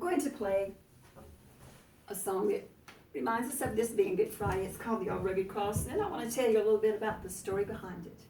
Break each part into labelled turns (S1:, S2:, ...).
S1: going to play a song that reminds us of this being Good Friday. It's called The Old Rugged Cross, and then I want to tell you a little bit about the story behind it.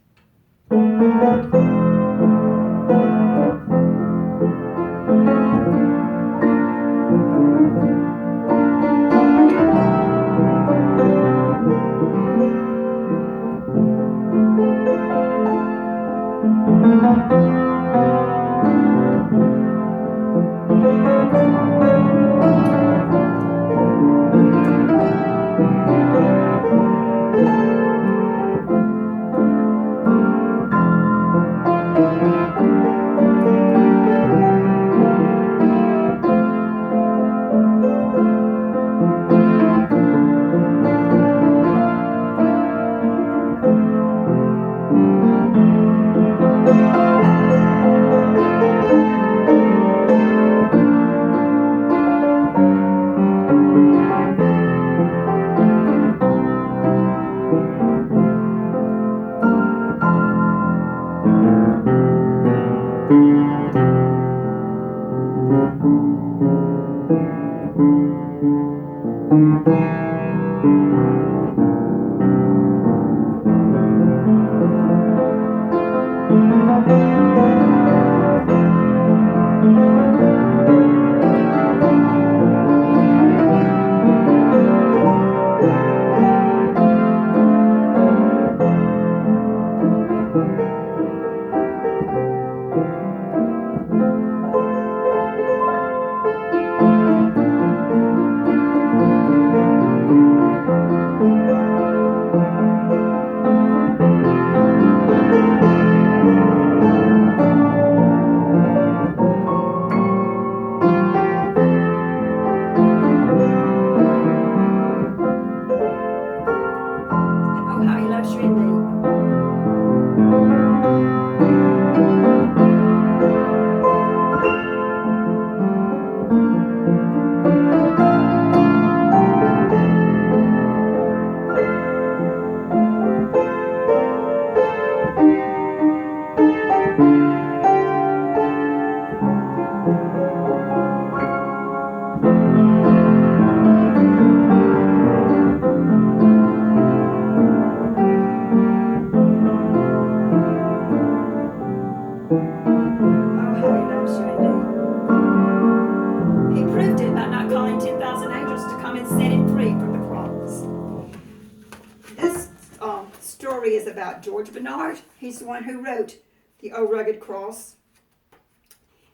S1: Is about George Bernard. He's the one who wrote The Old Rugged Cross.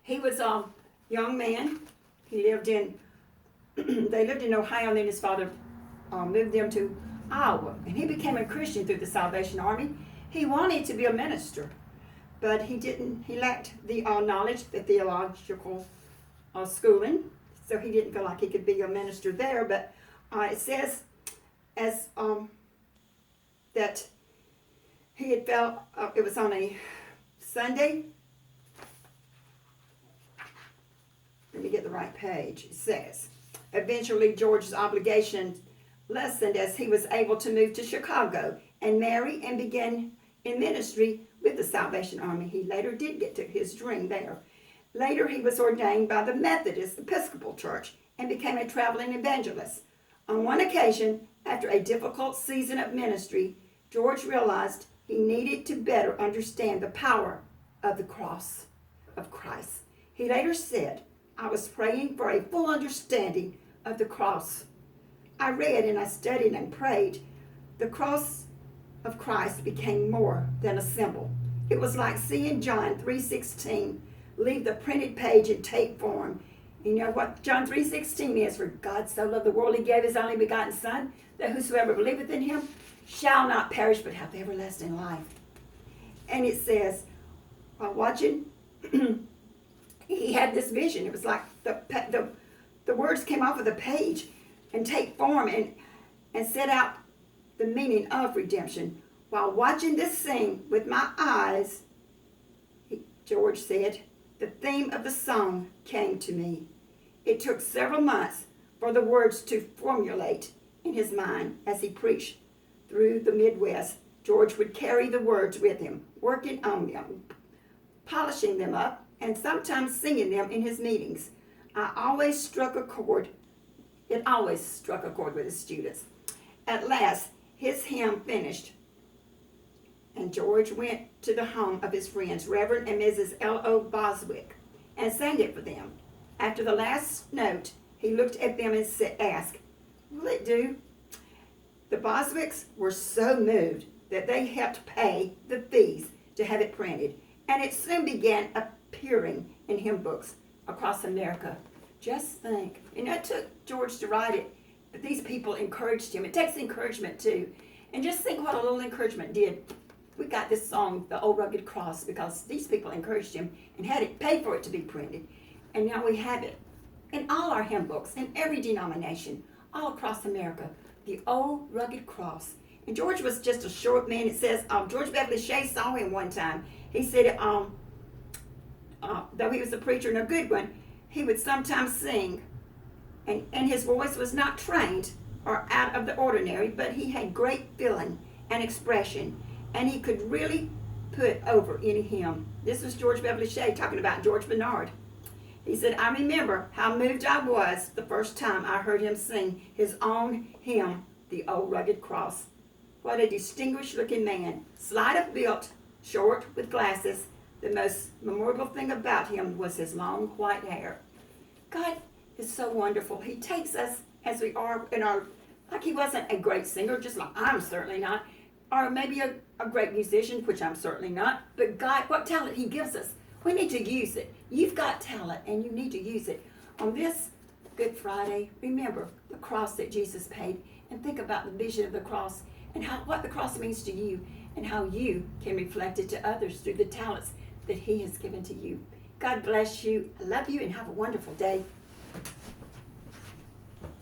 S1: He was a young man. He lived in, they lived in Ohio, and then his father moved them to Iowa. And he became a Christian through the Salvation Army. He wanted to be a minister, but he lacked the knowledge, the theological schooling, so he didn't feel like he could be a minister there. But it says that he had felt, it was on a Sunday. Let me get the right page. It says, eventually George's obligation lessened as he was able to move to Chicago and marry and begin in ministry with the Salvation Army. He later did get to his dream there. Later he was ordained by the Methodist Episcopal Church and became a traveling evangelist. On one occasion, after a difficult season of ministry, George realized he needed to better understand the power of the cross of Christ. He later said, I was praying for a full understanding of the cross. I read and I studied and prayed. The cross of Christ became more than a symbol. It was like seeing John 3:16 leave the printed page in tape form. You know what John 3:16 is? For God so loved the world, he gave his only begotten Son, that whosoever believeth in him shall not perish but have everlasting life. And it says, while watching, he had this vision. It was like the words came off of the page and take form and set out the meaning of redemption. While watching this scene with my eyes, George said, the theme of the song came to me. It took several months for the words to formulate in his mind as he preached through the Midwest. George would carry the words with him, working on them, polishing them up, and sometimes singing them in his meetings. I always struck a chord. It always struck a chord with his students. At last, his hymn finished, and George went to the home of his friends, Reverend and Mrs. L.O. Boswick, and sang it for them. After the last note, he looked at them and asked, "Will it do?" The Boswicks were so moved that they helped pay the fees to have it printed, and it soon began appearing in hymn books across America. Just think, and it took George to write it, but these people encouraged him. It takes encouragement too. And just think what a little encouragement did. We got this song, The Old Rugged Cross, because these people encouraged him and had it paid for it to be printed. And now we have it in all our hymn books, in every denomination, all across America. The Old Rugged Cross. And George was just a short man. It says, George Beverly Shea saw him one time. He said, though he was a preacher and a good one, he would sometimes sing, and his voice was not trained or out of the ordinary, but he had great feeling and expression, and he could really put over any hymn. This was George Beverly Shea talking about George Bernard. He said, "I remember how moved I was the first time I heard him sing his own hymn, The Old Rugged Cross. What a distinguished looking man, slight of build, short, with glasses. The most memorable thing about him was his long white hair." God is so wonderful. He takes us as we are in our, like he wasn't a great singer, just like I'm certainly not, or maybe a great musician, which I'm certainly not, but God, what talent he gives us, we need to use it. You've got talent and you need to use it. On this Good Friday, remember the cross that Jesus paid, and think about the vision of the cross and what the cross means to you, and how you can reflect it to others through the talents that he has given to you. God bless you. I love you, and have a wonderful day.